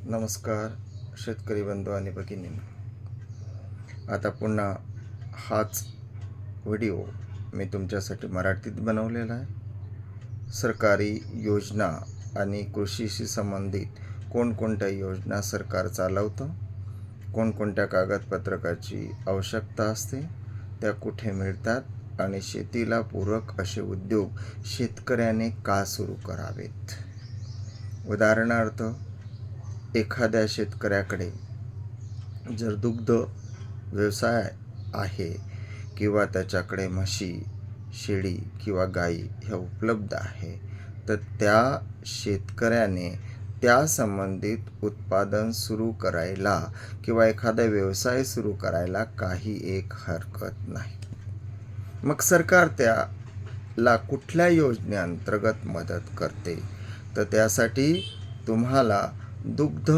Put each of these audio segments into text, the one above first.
नमस्कार शेतकरी बंधू आणि भगिनींनो, आता पुन्हा हाच व्हिडिओ मी तुमच्यासाठी मराठीत बनवलेला आहे. सरकारी योजना आणि कृषीशी संबंधित कोणकोणत्या योजना सरकार चालवतं, कोणकोणत्या कागदपत्रकाची आवश्यकता असते, त्या कुठे मिळतात आणि शेतीला पूरक असे उद्योग शेतकऱ्याने का सुरू करावेत. उदाहरणार्थ, एखाद्या शेतकऱ्याकडे जर दुग्ध व्यवसाय आहे किंवा त्याच्याकडे म्हशी, शेळी किंवा गाई ह्या उपलब्ध आहे, तर त्या शेतकऱ्याने त्या संबंधित उत्पादन सुरू करायला किंवा एखादा व्यवसाय सुरू करायला काही एक हरकत नाही. मग सरकार त्याला कुठल्या योजनेअंतर्गत मदत करते, तर त्यासाठी तुम्हाला दुग्ध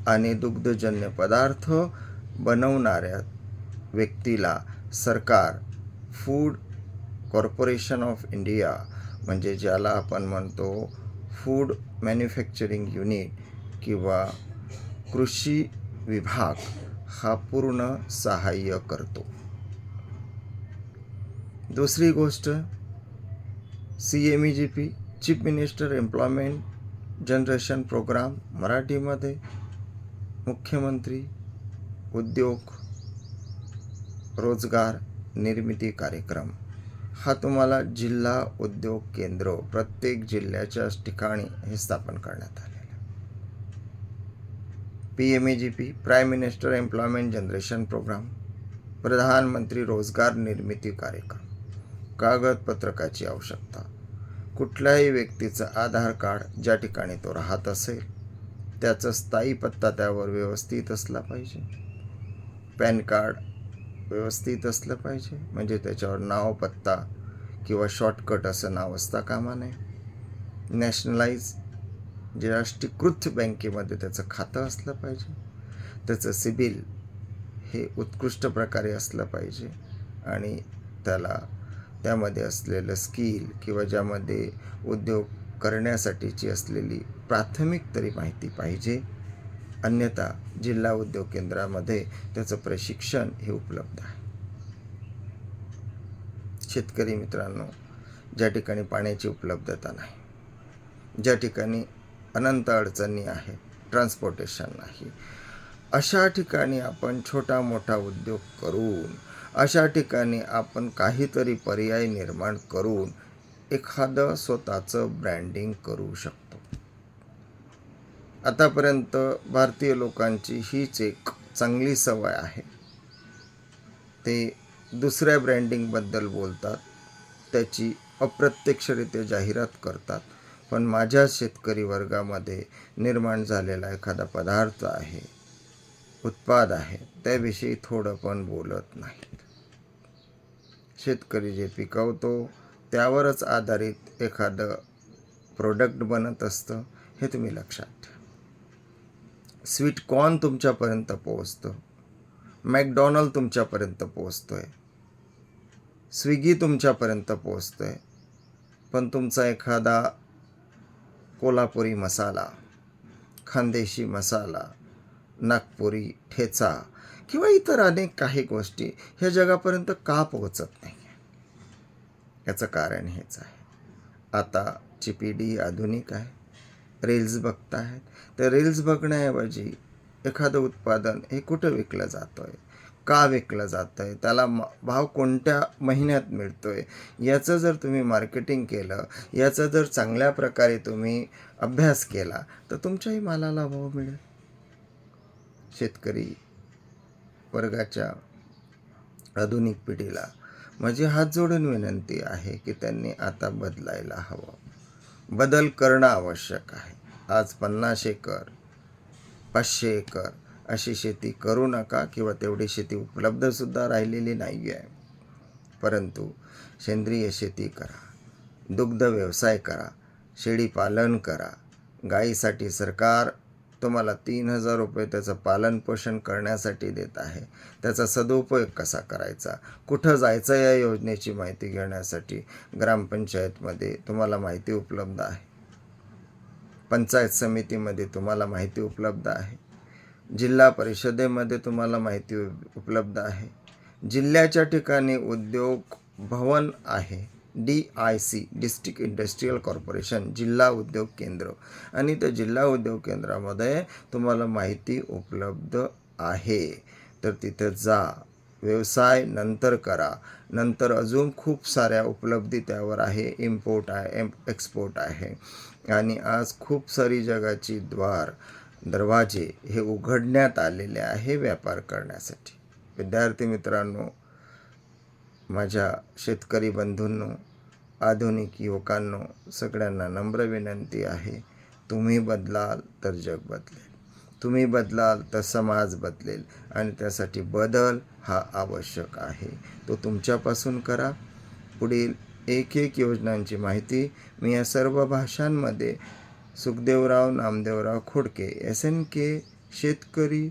आणि दुग्धजन्य पदार्थ बनवणाऱ्या व्यक्तीला सरकार फूड कॉर्पोरेशन ऑफ इंडिया, म्हणजे ज्याला आपण म्हणतो फूड मॅन्युफॅक्चरिंग युनिट किंवा कृषी विभाग, हा पूर्ण सहाय्य करतो. दुसरी गोष्ट, CMEGP, chief minister employment generation programme, मराठीमध्ये मुख्यमंत्री उद्योग रोजगार निर्मिती कार्यक्रम, हा तुम्हाला जिल्हा उद्योग केंद्र प्रत्येक जिल्ह्याच्या ठिकाणी हे स्थापन करण्यात आलेले. PMEGP, prime minister employment generation programme, प्रधानमंत्री रोजगार निर्मिती कार्यक्रम. कागदपत्रकाची आवश्यकता, कुठल्याही व्यक्तीचं आधार कार्ड ज्या ठिकाणी तो राहत असेल त्याचा स्थायी पत्ता त्यावर व्यवस्थित असला पाहिजे. पॅन कार्ड व्यवस्थित असलं पाहिजे, म्हणजे त्याच्यावर नाव, पत्ता किंवा शॉर्टकट असं नाव असता कामा नये. नॅशनलाइज, जे राष्ट्रीयकृत बँकेमध्ये त्याचं खातं असलं पाहिजे. त्याचं सिबिल हे उत्कृष्ट प्रकारे असलं पाहिजे आणि त्यामध्ये असलेलं स्किल किंवा ज्यामध्ये उद्योग करण्यासाठीची असलेली प्राथमिक तरी माहिती पाहिजे. अन्यथा जिल्हा उद्योग केंद्रामध्ये त्याचं प्रशिक्षण हे उपलब्ध आहे. शेतकरी मित्रांनो, ज्या ठिकाणी पाण्याची उपलब्धता नाही, ज्या ठिकाणी अनंत अडचणी आहेत, ट्रान्सपोर्टेशन नाही, अशा ठिकाणी आपण छोटा मोठा उद्योग करून, अशा ठिकाणी आपण काहीतरी पर्याय निर्माण करून एखादं स्वतःचं ब्रँडिंग करू शकतो. आतापर्यंत भारतीय लोकांची हीच एक चांगली सवय आहे, ते दुसऱ्या ब्रँडिंगबद्दल बोलतात, त्याची अप्रत्यक्षरित्या जाहिरात करतात, पण माझ्या शेतकरी वर्गामध्ये निर्माण झालेला एखादा पदार्थ आहे, उत्पाद आहे, त्याविषयी थोडं पण बोलत नाहीत. शेतकरी जे पिकवतो त्यावरच आधारित एखादं प्रोडक्ट बनत असतं, हे तुम्ही लक्षात ठेवा. स्वीट कॉर्न तुमच्यापर्यंत पोहोचतं, मॅकडॉनल्ड तुमच्यापर्यंत पोहोचतोय, स्विगी तुमच्यापर्यंत पोहोचतोय, पण तुमचा एखादा कोल्हापुरी मसाला, खानदेशी मसाला, नागपुरी ठेचा किंवा इतर अनेक काही गोष्टी ह्या जगापर्यंत का पोहोचत नाही? याचं कारण हेच आहे, आताची पिढी आधुनिक आहे, रील्स बघतायत. तर रील्स बघण्याऐवजी एखादं उत्पादन हे कुठं विकलं जातं आहे, का विकलं जातं आहे, त्याला भाव कोणत्या महिन्यात मिळतो आहे, याचं जर तुम्ही मार्केटिंग केलं, याचा जर चांगल्या प्रकारे तुम्ही अभ्यास केला, तर तुमच्याही मालाला भाव मिळेल. शेतकरी वर्गाच्या आधुनिक पिढीला माझी हात जोडून विनंती आहे की त्यांनी आता बदलायला हवं. बदल करणं आवश्यक आहे. आज 50 एकर 500 एकर अशी शेती करू नका किंवा तेवढी शेती उपलब्धसुद्धा राहिलेली नाही आहे. परंतु सेंद्रिय शेती करा, दुग्ध व्यवसाय करा, शेळीपालन करा. गाईसाठी सरकार तुम्हाला 3,000 रुपये त्याचं पालनपोषण करण्यासाठी देत आहे. त्याचा सदुपयोग कसा करायचा, कुठं जायचं, या योजनेची माहिती घेण्यासाठी ग्रामपंचायतमध्ये तुम्हाला माहिती उपलब्ध आहे. पंचायत समितीमध्ये तुम्हाला माहिती उपलब्ध आहे, जिल्हा परिषदेमध्ये तुम्हाला माहिती उपलब्ध आहे, जिल्ह्याच्या ठिकाणी उद्योग भवन आहे, DIC डिस्ट्रिक्ट इंडस्ट्रियल कॉर्पोरेशन जिल्हा उद्योग केंद्र, आणि त्या जिल्हा उद्योग केंद्रामध्ये तुम्हाला माहिती उपलब्ध आहे. तर तिथे जा, व्यवसाय नंतर करा, नंतर अजून खूप साऱ्या उपलब्धी त्यावर आहे, इम्पोर्ट आहे, एक्सपोर्ट आहे, आणि आज खूप सारी जगाची दरवाजे हे उघडण्यात आलेले आहे व्यापार करण्यासाठी. विद्यार्थी मित्रांनो, माझ्या शेतकरी बंधूंनो, आधुनिक युवकांनो, सगळ्यांना नम्र विनंती आहे, तुम्ही बदलाल तर जग बदलेल, तुम्ही बदलाल तर समाज बदलेल, आणि त्यासाठी बदल हा आवश्यक आहे. तो तुमच्यापासून करा. पुढील एक योजनांची माहिती मी या सर्व भाषांमध्ये सुखदेवराव नामदेवराव खोडके SNK शेतकरी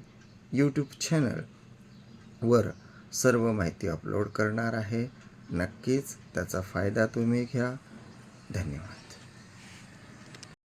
यूट्यूब चॅनलवर सर्व माहिती अपलोड करणार आहे. नक्कीच त्याचा फायदा तुम्ही घ्या. धन्यवाद.